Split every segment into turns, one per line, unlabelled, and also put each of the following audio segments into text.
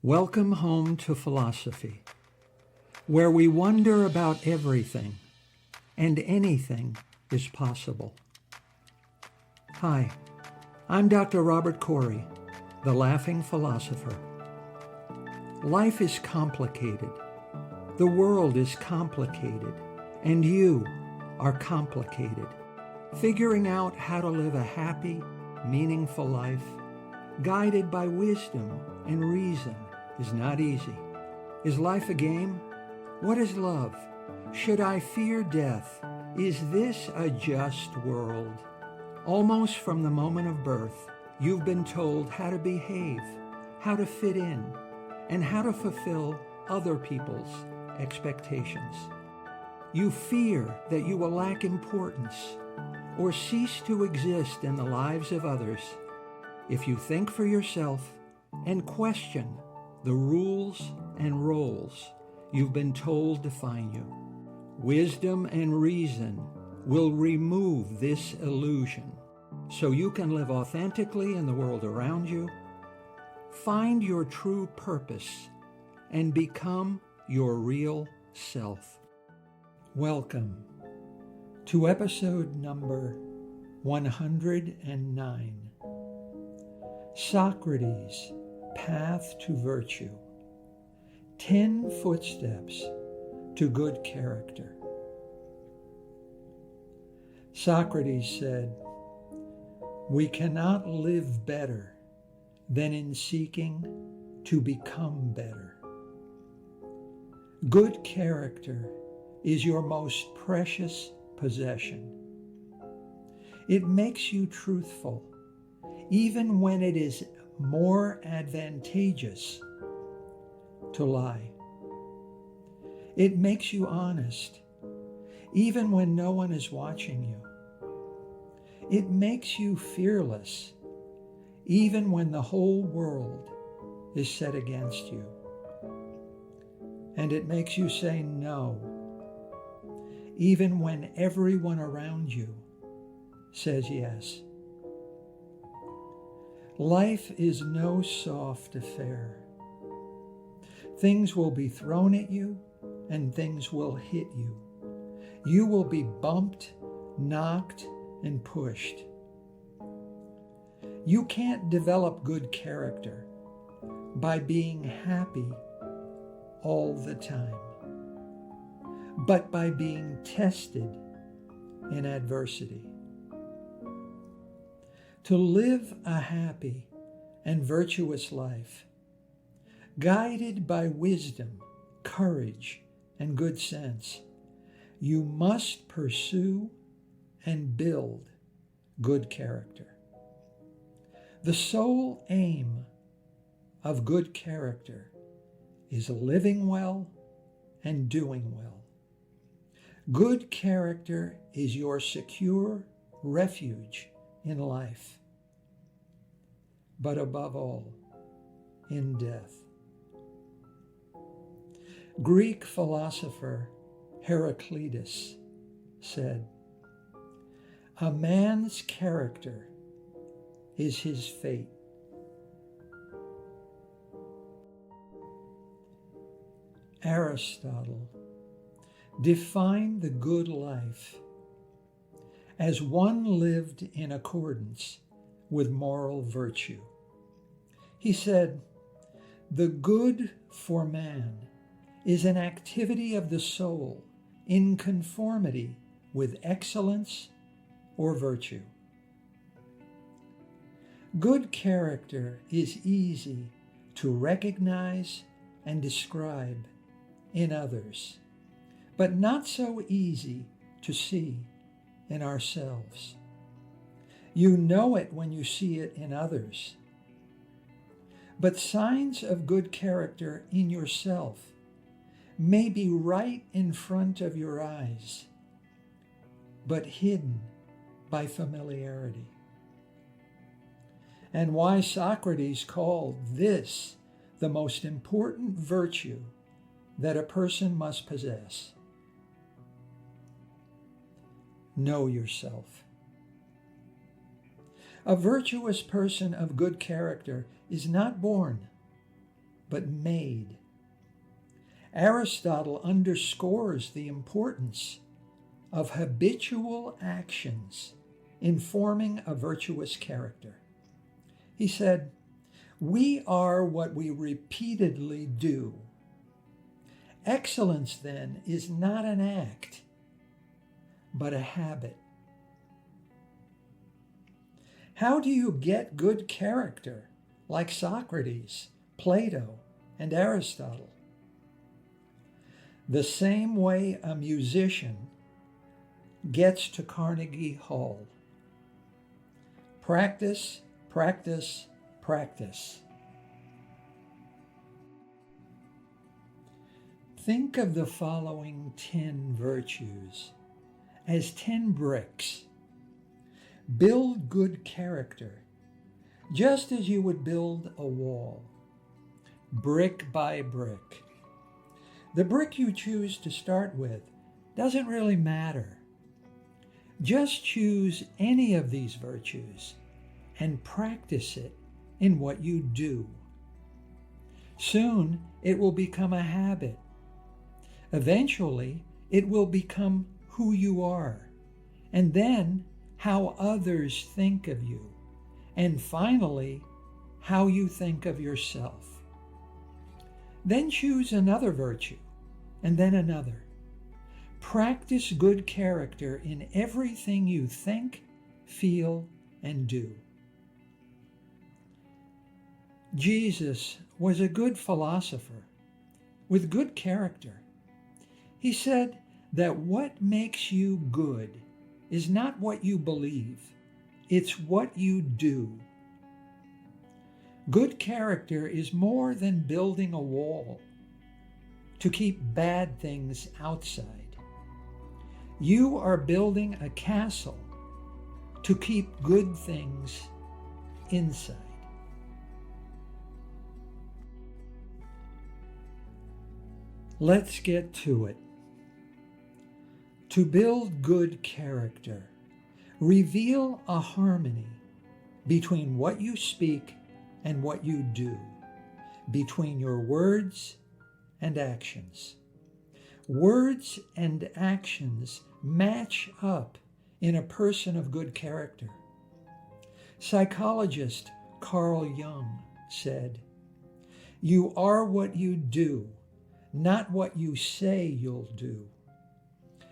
Welcome home to philosophy, where we wonder about everything and anything is possible. Hi, I'm Dr. Robert Corey, the Laughing Philosopher. Life is complicated, the world is complicated, and you are complicated. Figuring out how to live a happy, meaningful life, guided by wisdom and reason, is not easy. Is life a game? What is love? Should I fear death? Is this a just world? Almost from the moment of birth, you've been told how to behave, how to fit in, and how to fulfill other people's expectations. You fear that you will lack importance or cease to exist in the lives of others if you think for yourself and question the rules and roles you've been told define you. Wisdom and reason will remove this illusion so you can live authentically in the world around you, find your true purpose, and become your real self. Welcome to episode number 109. Socrates' Path to Virtue. 10 Footsteps to Good Character. Socrates said, "We cannot live better than in seeking to become better." Good character is your most precious possession. It makes you truthful, even when it is more advantageous to lie. It makes you honest, even when no one is watching you. It makes you fearless, even when the whole world is set against you. And it makes you say no, even when everyone around you says yes. Life is no soft affair. Things will be thrown at you and things will hit you. You will be bumped, knocked, and pushed. You can't develop good character by being happy all the time, but by being tested in adversity. To live a happy and virtuous life, guided by wisdom, courage, and good sense, you must pursue and build good character. The sole aim of good character is living well and doing well. Good character is your secure refuge in life, but above all, in death. Greek philosopher Heraclitus said, "A man's character is his fate." Aristotle defined the good life as one lived in accordance with moral virtue. He said, "The good for man is an activity of the soul in conformity with excellence or virtue." Good character is easy to recognize and describe in others, but not so easy to see in ourselves. You know it when you see it in others. But signs of good character in yourself may be right in front of your eyes, but hidden by familiarity. And why Socrates called this the most important virtue that a person must possess. Know yourself. A virtuous person of good character is not born, but made. Aristotle underscores the importance of habitual actions in forming a virtuous character. He said, "We are what we repeatedly do." Excellence, then, is not an act, but a habit. How do you get good character like Socrates, Plato, and Aristotle? The same way a musician gets to Carnegie Hall. Practice, practice, practice. Think of the following 10 virtues as 10 bricks. Build good character, just as you would build a wall, brick by brick. The brick you choose to start with doesn't really matter. Just choose any of these virtues and practice it in what you do. Soon it will become a habit. Eventually it will become who you are, and then how others think of you, and finally how you think of yourself. Then choose another virtue, and then another. Practice good character in everything you think, feel, and do. Jesus was a good philosopher with good character. He said that what makes you good is not what you believe, it's what you do. Good character is more than building a wall to keep bad things outside. You are building a castle to keep good things inside. Let's get to it. To build good character, reveal a harmony between what you speak and what you do, between your words and actions. Words and actions match up in a person of good character. Psychologist Carl Jung said, "You are what you do, not what you say you'll do."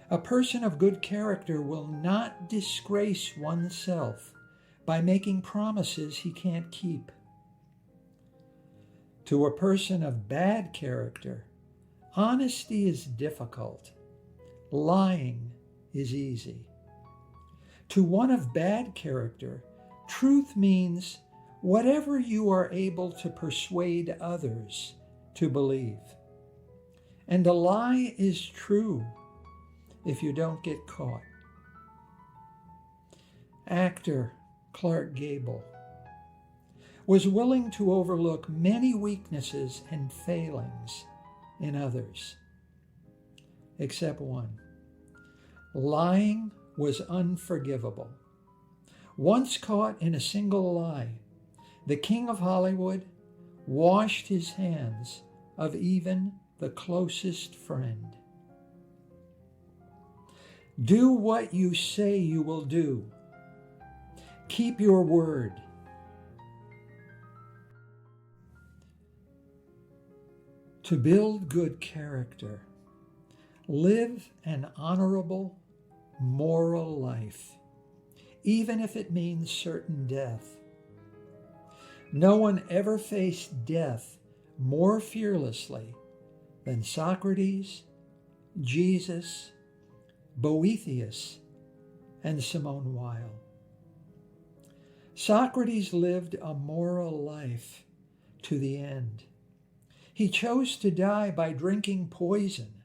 A person of good character will not disgrace oneself by making promises he can't keep. To a person of bad character, honesty is difficult. Lying is easy. To one of bad character, truth means whatever you are able to persuade others to believe. And a lie is true if you don't get caught. Actor Clark Gable was willing to overlook many weaknesses and failings in others, except one. Lying was unforgivable. Once caught in a single lie, the king of Hollywood washed his hands of even the closest friend. Do what you say you will do. Keep your word. To build good character, live an honorable, moral life, even if it means certain death. No one ever faced death more fearlessly than Socrates, Jesus, Boethius, and Simone Weil. Socrates lived a moral life to the end. He chose to die by drinking poison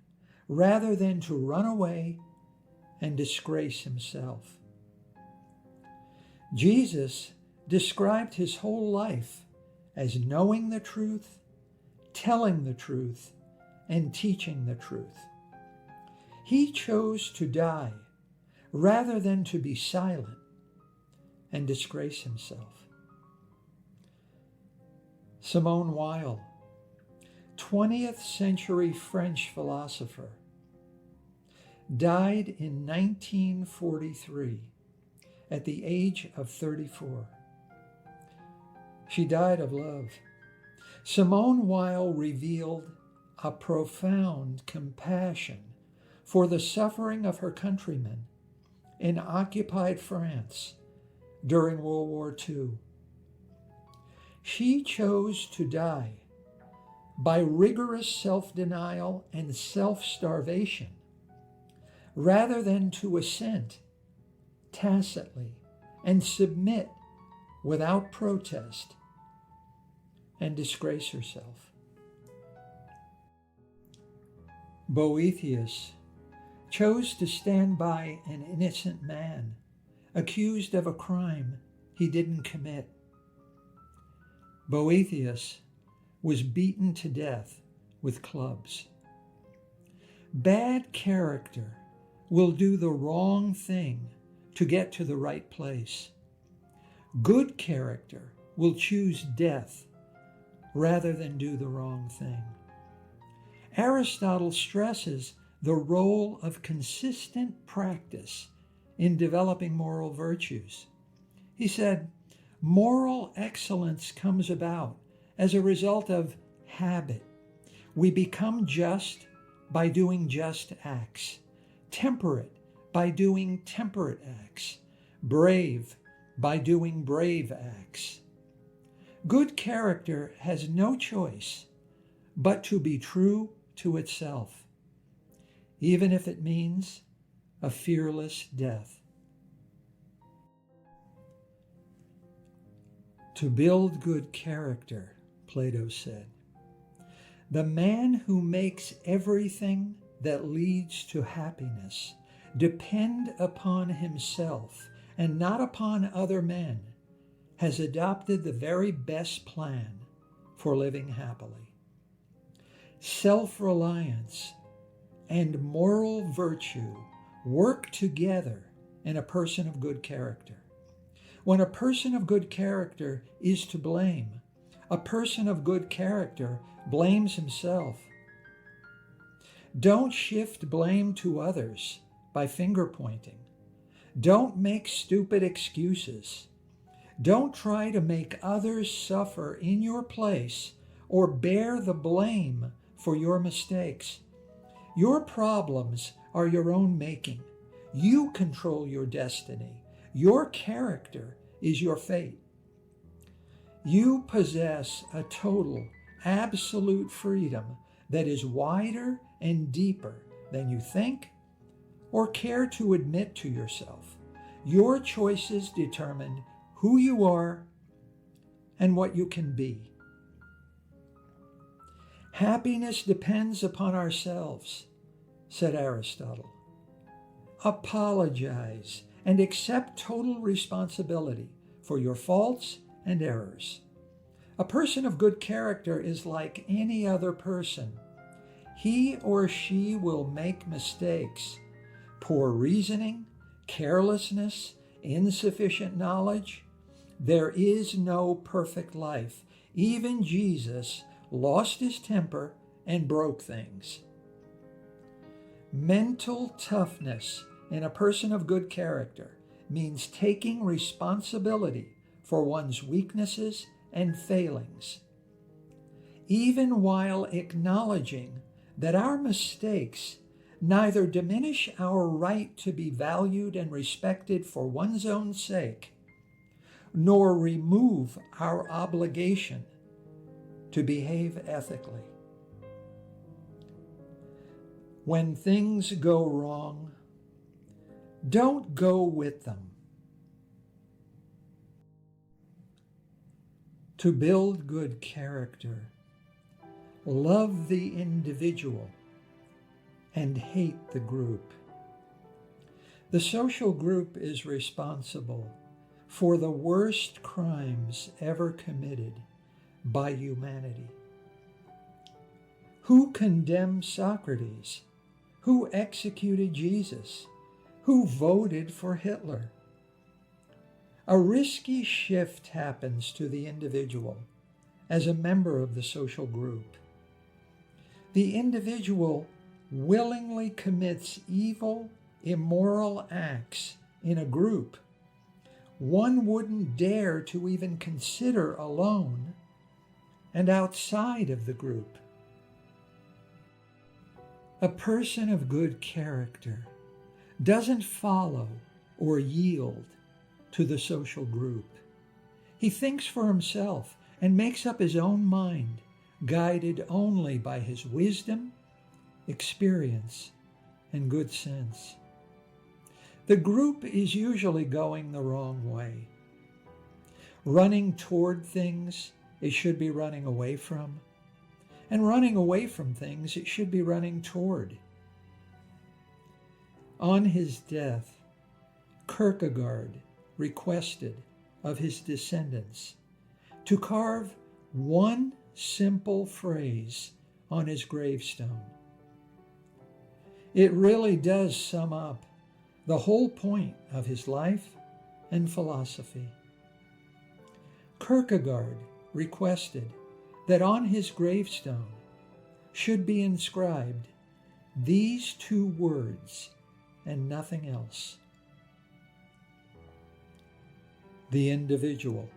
rather than to run away and disgrace himself. Jesus described his whole life as knowing the truth, telling the truth, and teaching the truth. He chose to die rather than to be silent and disgrace himself. Simone Weil 20th century French philosopher, died in 1943 at the age of 34. She died of love. Simone Weil revealed a profound compassion for the suffering of her countrymen in occupied France during World War II. She chose to die by rigorous self-denial and self-starvation rather than to assent tacitly and submit without protest and disgrace herself. Boethius chose to stand by an innocent man accused of a crime he didn't commit. Boethius was beaten to death with clubs. Bad character will do the wrong thing to get to the right place. Good character will choose death rather than do the wrong thing. Aristotle stresses the role of consistent practice in developing moral virtues. He said, moral excellence comes about as a result of habit. We become just by doing just acts, temperate by doing temperate acts, brave by doing brave acts. Good character has no choice but to be true to itself, even if it means a fearless death. To build good character, Plato said, the man who makes everything that leads to happiness depend upon himself and not upon other men has adopted the very best plan for living happily. Self-reliance and moral virtue work together in a person of good character. When a person of good character is to blame, a person of good character blames himself. Don't shift blame to others by finger pointing. Don't make stupid excuses. Don't try to make others suffer in your place or bear the blame for your mistakes. Your problems are your own making. You control your destiny. Your character is your fate. You possess a total, absolute freedom that is wider and deeper than you think or care to admit to yourself. Your choices determine who you are and what you can be. Happiness depends upon ourselves, said Aristotle. Apologize and accept total responsibility for your faults and errors. A person of good character is like any other person. He or she will make mistakes, poor reasoning, carelessness, insufficient knowledge. There is no perfect life. Even Jesus lost his temper and broke things. Mental toughness in a person of good character means taking responsibility for one's weaknesses and failings, even while acknowledging that our mistakes neither diminish our right to be valued and respected for one's own sake, nor remove our obligation to behave ethically. When things go wrong, don't go with them. To build good character, love the individual and hate the group. The social group is responsible for the worst crimes ever committed by humanity. Who condemned Socrates? Who executed Jesus? Who voted for Hitler? A risky shift happens to the individual as a member of the social group. The individual willingly commits evil, immoral acts in a group one wouldn't dare to even consider alone and outside of the group. A person of good character doesn't follow or yield to the social group. He thinks for himself and makes up his own mind, guided only by his wisdom, experience, and good sense. The group is usually going the wrong way, running toward things it should be running away from, and running away from things it should be running toward. On his death, Kierkegaard requested of his descendants to carve one simple phrase on his gravestone. It really does sum up the whole point of his life and philosophy. Kierkegaard requested that on his gravestone should be inscribed these two words and nothing else: the individual.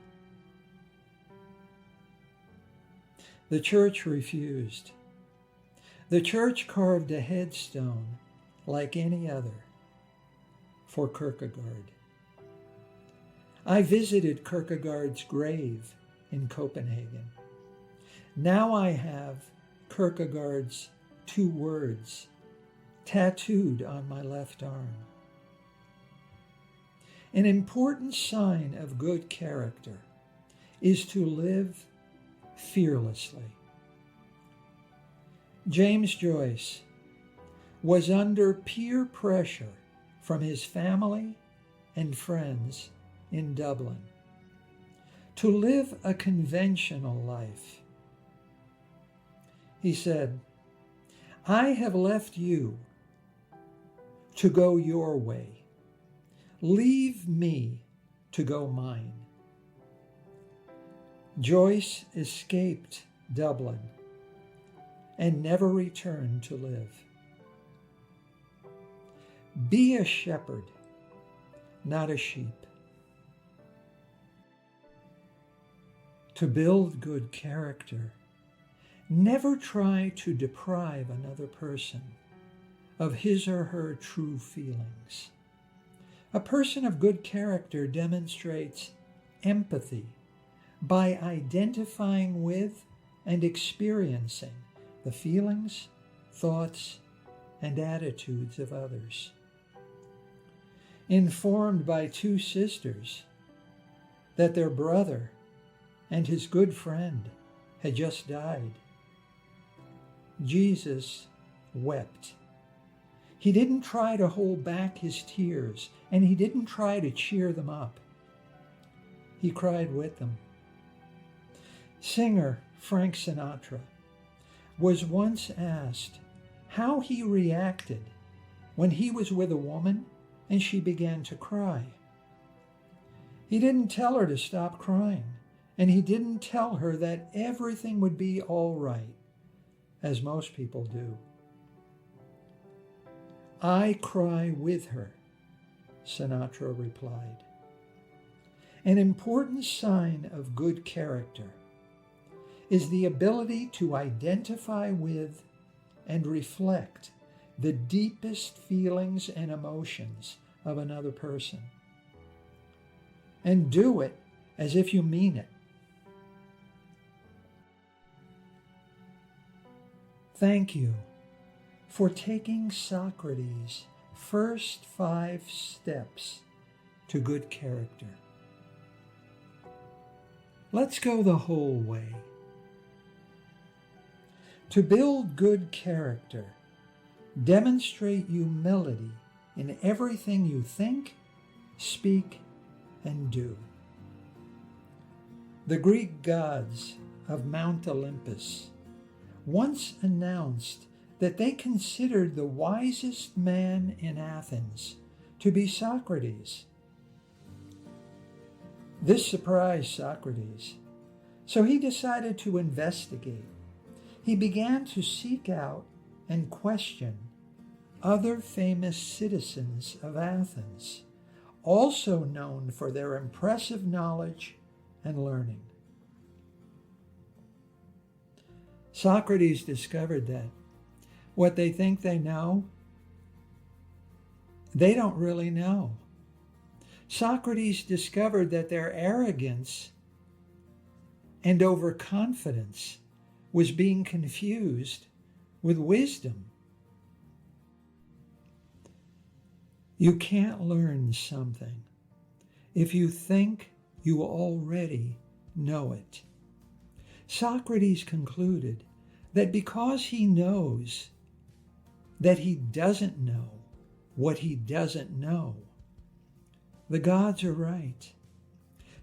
The church refused. The church carved a headstone like any other for Kierkegaard. I visited Kierkegaard's grave in Copenhagen. Now I have Kierkegaard's two words tattooed on my left arm. An important sign of good character is to live fearlessly. James Joyce was under peer pressure from his family and friends in Dublin to live a conventional life. He said, "I have left you to go your way. Leave me to go mine." Joyce escaped Dublin and never returned to live. Be a shepherd, not a sheep. To build good character, never try to deprive another person of his or her true feelings. A person of good character demonstrates empathy by identifying with and experiencing the feelings, thoughts, and attitudes of others. Informed by two sisters that their brother and his good friend had just died, Jesus wept. He didn't try to hold back his tears, and he didn't try to cheer them up. He cried with them. Singer Frank Sinatra was once asked how he reacted when he was with a woman and she began to cry. He didn't tell her to stop crying, and he didn't tell her that everything would be all right, as most people do. "I cry with her," Sinatra replied. An important sign of good character is the ability to identify with and reflect the deepest feelings and emotions of another person, and do it as if you mean it. Thank you for taking Socrates' first 5 steps to good character. Let's go the whole way. To build good character, demonstrate humility in everything you think, speak, and do. The Greek gods of Mount Olympus once announced that they considered the wisest man in Athens to be Socrates. This surprised Socrates, so he decided to investigate. he began to seek out and question other famous citizens of Athens, also known for their impressive knowledge and learning. Socrates discovered that what they think they know, they don't really know. Socrates discovered that their arrogance and overconfidence was being confused with wisdom. You can't learn something if you think you already know it. Socrates concluded that because he knows that he doesn't know what he doesn't know, the gods are right.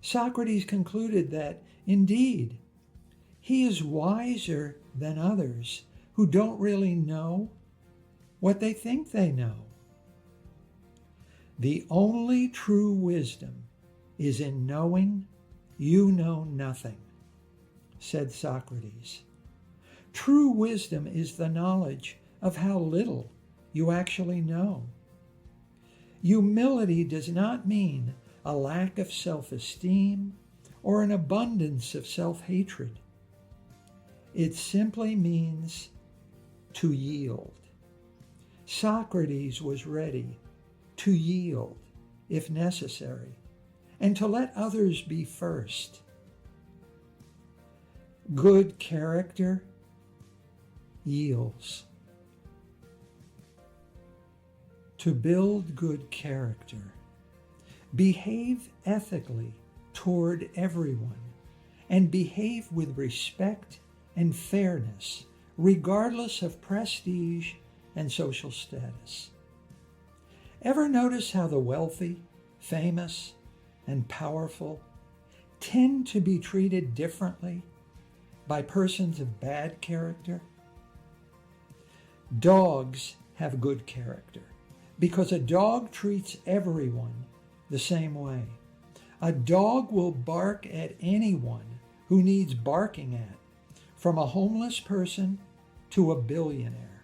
Socrates concluded that, indeed, he is wiser than others who don't really know what they think they know. The only true wisdom is in knowing you know nothing, said Socrates. True wisdom is the knowledge of how little you actually know. Humility does not mean a lack of self-esteem or an abundance of self-hatred. It simply means to yield. Socrates was ready to yield if necessary and to let others be first. Good character yields. To build good character, behave ethically toward everyone and behave with respect and fairness, regardless of prestige and social status. Ever notice how the wealthy, famous, and powerful tend to be treated differently by persons of bad character? Dogs have good character because a dog treats everyone the same way. A dog will bark at anyone who needs barking at, from a homeless person to a billionaire.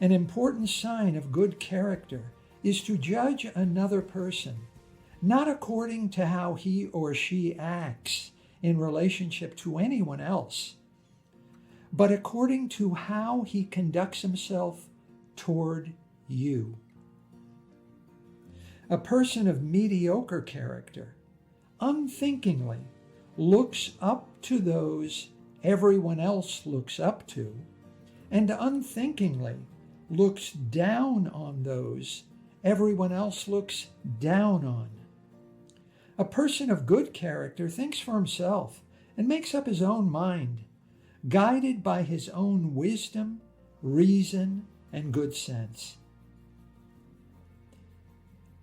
An important sign of good character is to judge another person, not according to how he or she acts in relationship to anyone else, but according to how he conducts himself toward you. A person of mediocre character unthinkingly looks up to those everyone else looks up to, and unthinkingly looks down on those everyone else looks down on. A person of good character thinks for himself and makes up his own mind, guided by his own wisdom, reason, and good sense.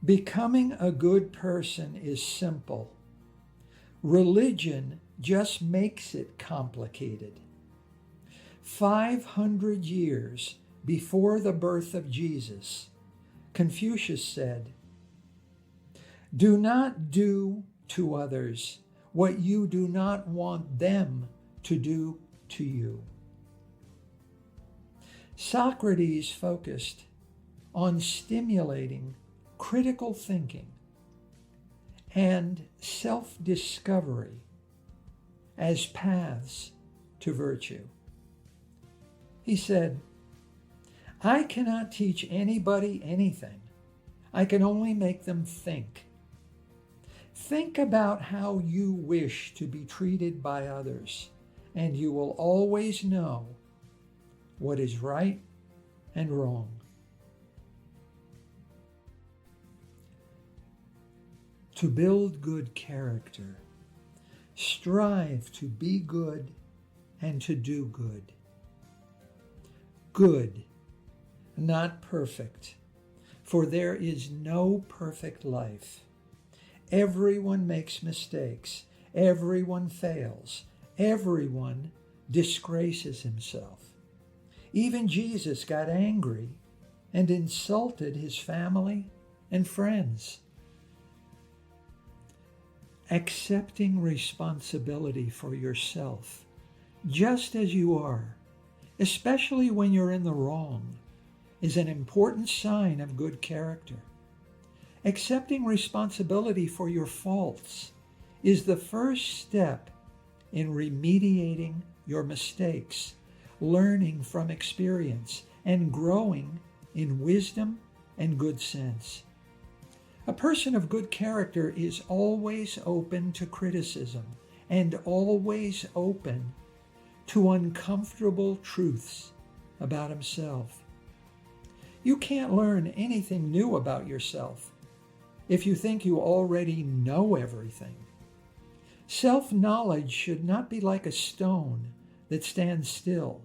Becoming a good person is simple. Religion just makes it complicated. 500 years before the birth of Jesus, Confucius said, "Do not do to others what you do not want them to do to you." Socrates focused on stimulating critical thinking and self-discovery as paths to virtue. He said, "I cannot teach anybody anything. I can only make them think. Think about how you wish to be treated by others, and you will always know what is right and wrong." To build good character, strive to be good and to do good. Good, not perfect, for there is no perfect life. Everyone makes mistakes. Everyone fails. Everyone disgraces himself. Even Jesus got angry and insulted his family and friends. Accepting responsibility for yourself just as you are, especially when you're in the wrong, is an important sign of good character. Accepting responsibility for your faults is the first step in remediating your mistakes, learning from experience, and growing in wisdom and good sense. A person of good character is always open to criticism and always open to uncomfortable truths about himself. You can't learn anything new about yourself if you think you already know everything. Self-knowledge should not be like a stone that stands still,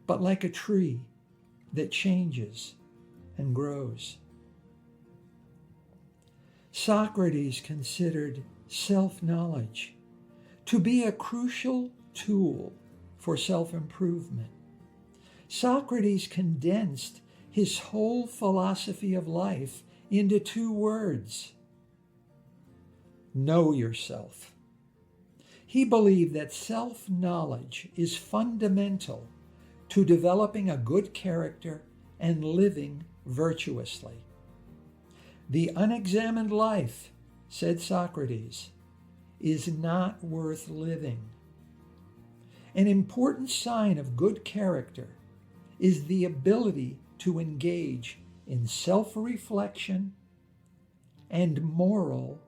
but like a tree that changes and grows. Socrates considered self-knowledge to be a crucial tool for self-improvement. Socrates condensed his whole philosophy of life into 2 words: know yourself. He believed that self-knowledge is fundamental to developing a good character and living virtuously. The unexamined life, said Socrates, is not worth living. An important sign of good character is the ability to engage in self-reflection and moral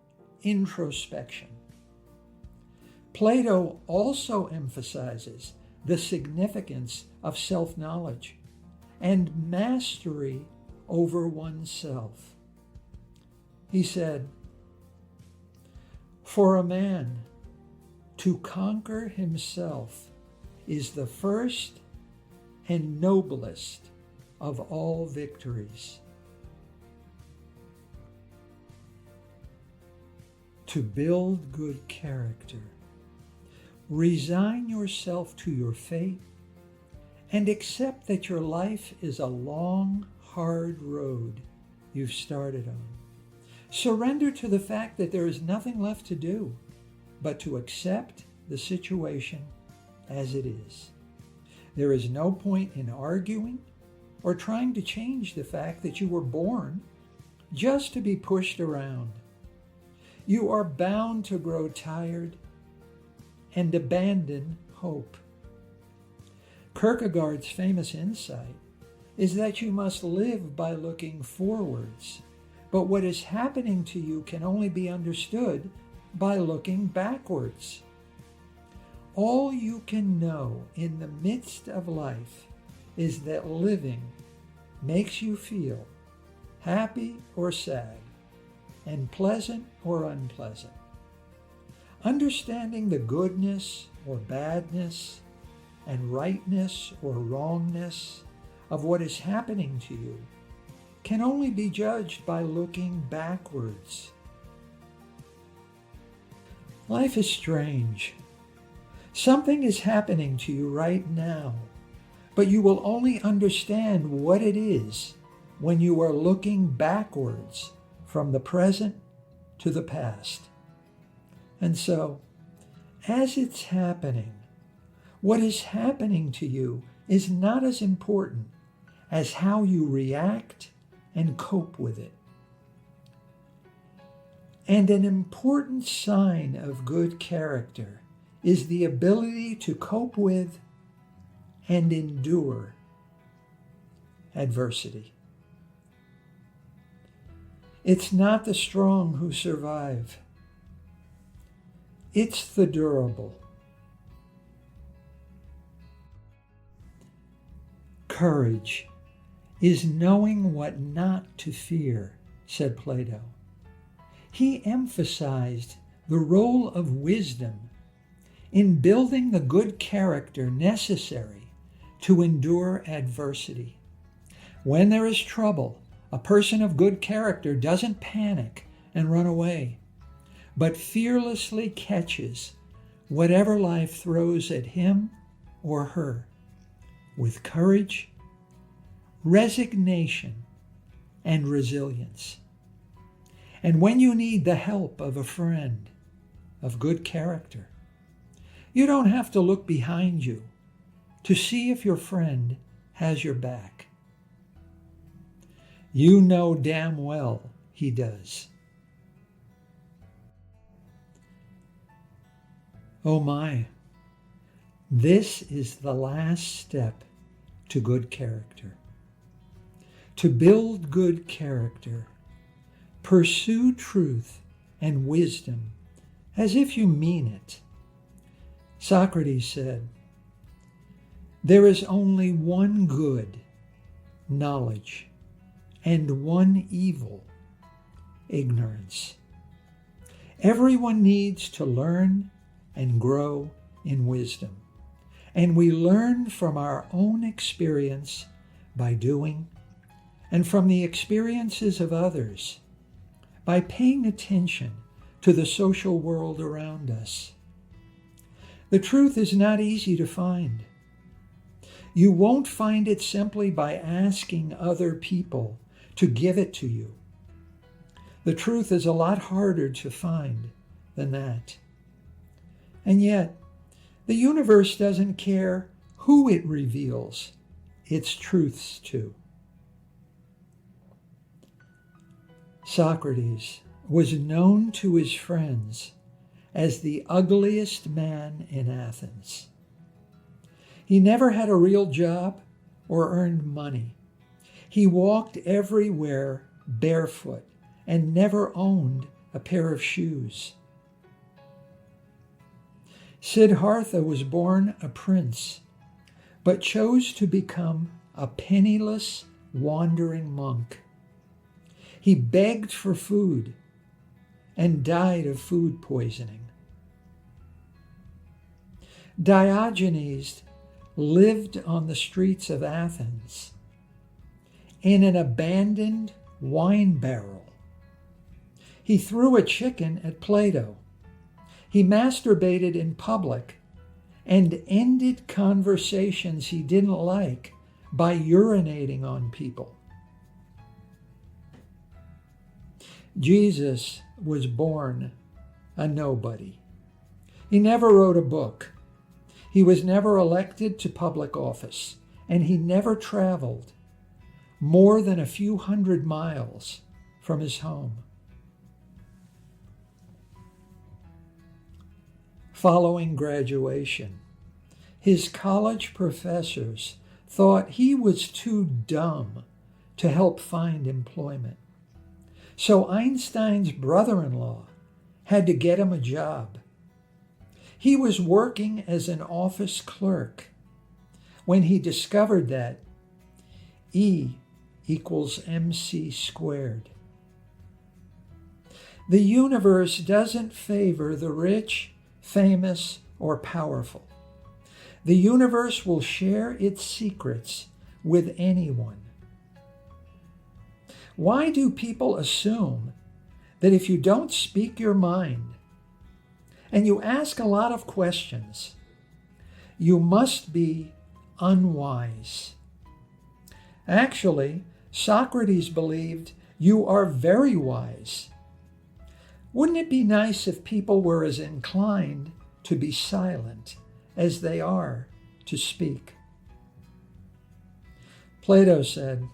introspection. Plato also emphasizes the significance of self-knowledge and mastery over oneself. He said, "For a man to conquer himself is the first and noblest of all victories." To build good character, resign yourself to your fate and accept that your life is a long, hard road you've started on. Surrender to the fact that there is nothing left to do but to accept the situation as it is. There is no point in arguing or trying to change the fact that you were born just to be pushed around. You are bound to grow tired and abandon hope. Kierkegaard's famous insight is that you must live by looking forwards, but what is happening to you can only be understood by looking backwards. All you can know in the midst of life is that living makes you feel happy or sad, and pleasant or unpleasant. Understanding the goodness or badness and rightness or wrongness of what is happening to you can only be judged by looking backwards. Life is strange. Something is happening to you right now, but you will only understand what it is when you are looking backwards from the present to the past. And so, as it's happening, what is happening to you is not as important as how you react and cope with it. And an important sign of good character is the ability to cope with and endure adversity. It's not the strong who survive. It's the durable. Courage is knowing what not to fear, said Plato. He emphasized the role of wisdom in building the good character necessary to endure adversity. When there is trouble, a person of good character doesn't panic and run away, but fearlessly catches whatever life throws at him or her with courage, resignation, and resilience. And when you need the help of a friend of good character, You don't have to look behind you to see if your friend has your back. You know damn well he does. Oh my, this is the last step to good character. To build good character, pursue truth and wisdom as if you mean it. Socrates said, "There is only one good, knowledge, and one evil, ignorance." Everyone needs to learn and grow in wisdom. And we learn from our own experience by doing, and from the experiences of others by paying attention to the social world around us. The truth is not easy to find. You won't find it simply by asking other people to give it to you. The truth is a lot harder to find than that. And yet, the universe doesn't care who it reveals its truths to. Socrates was known to his friends as the ugliest man in Athens. He never had a real job or earned money. He walked everywhere barefoot and never owned a pair of shoes. Siddhartha was born a prince, but chose to become a penniless, wandering monk. He begged for food and died of food poisoning. Diogenes lived on the streets of Athens in an abandoned wine barrel. He threw a chicken at Plato. He masturbated in public and ended conversations he didn't like by urinating on people. Jesus was born a nobody. He never wrote a book. He was never elected to public office, and he never traveled more than a few hundred miles from his home. Following graduation, his college professors thought he was too dumb to help find employment. So Einstein's brother-in-law had to get him a job. He was working as an office clerk when he discovered that E equals mc squared. The universe doesn't favor the rich, famous, or powerful. The universe will share its secrets with anyone. Why do people assume that if you don't speak your mind and you ask a lot of questions, you must be unwise? Actually, Socrates believed you are very wise. Wouldn't it be nice if people were as inclined to be silent as they are to speak? Plato said,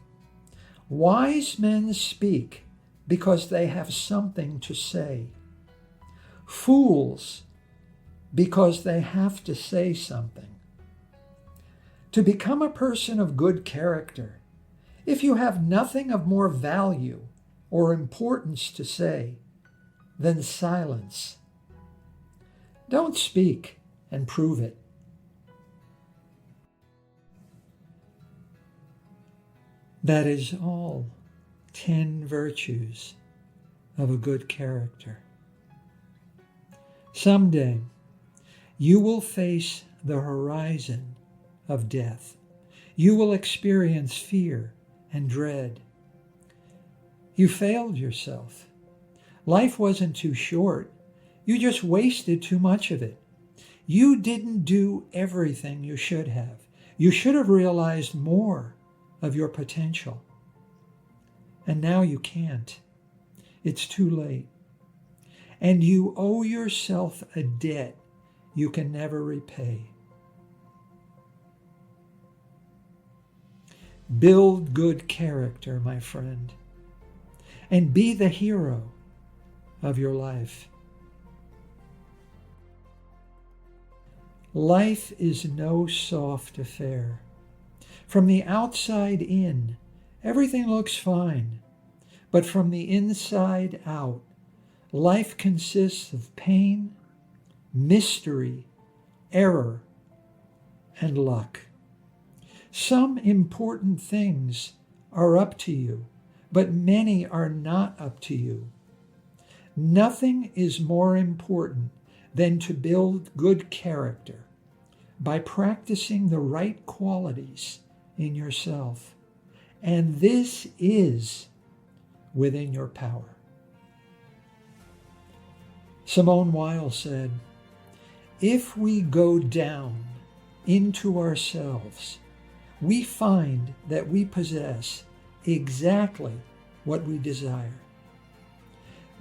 "Wise men speak because they have something to say. Fools because they have to say something." To become a person of good character, if you have nothing of more value or importance to say, then silence. Don't speak and prove it. That is all 10 virtues of a good character. Someday, you will face the horizon of death. You will experience fear and dread. You failed yourself. Life wasn't too short. You just wasted too much of it. You didn't do everything you should have. You should have realized more of your potential. And now you can't. It's too late. And you owe yourself a debt you can never repay. Build good character, my friend, and be the hero of your life. Life is no soft affair. From the outside in, everything looks fine, but from the inside out, life consists of pain, mystery, error, and luck. Some important things are up to you, but many are not up to you. Nothing is more important than to build good character by practicing the right qualities in yourself. And this is within your power. Simone Weil said, "If we go down into ourselves, we find that we possess exactly what we desire.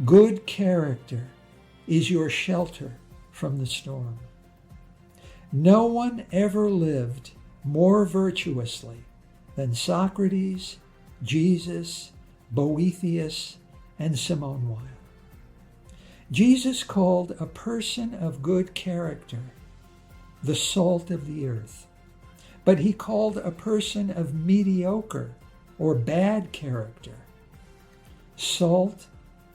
Good character is your shelter from the storm." No one ever lived more virtuously than Socrates, Jesus, Boethius, and Simone Weil. Jesus called a person of good character the salt of the earth, but he called a person of mediocre or bad character salt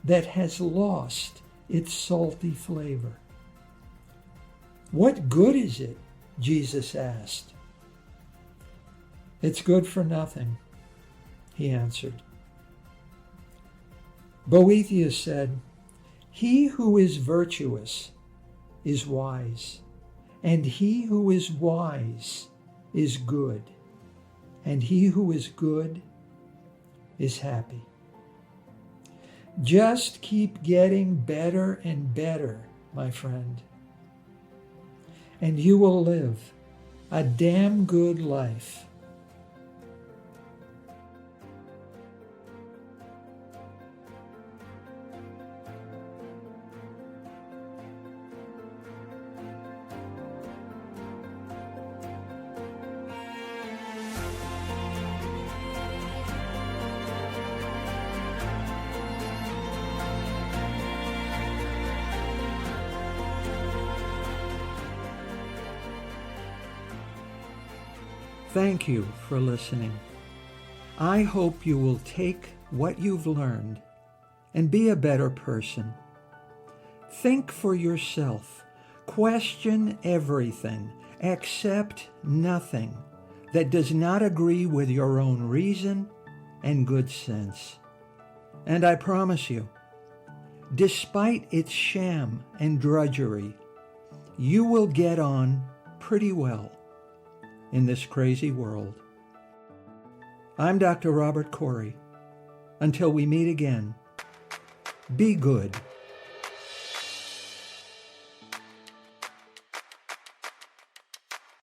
that has lost its salty flavor. "What good is it?" Jesus asked. "It's good for nothing," he answered. Boethius said, "He who is virtuous is wise, and he who is wise is good, and he who is good is happy." Just keep getting better and better, my friend, and you will live a damn good life. Thank you for listening. I hope you will take what you've learned and be a better person. Think for yourself. Question everything. Accept nothing that does not agree with your own reason and good sense. And I promise you, despite its sham and drudgery, you will get on pretty well in this crazy world. I'm Dr. Robert Corey. Until we meet again, be good.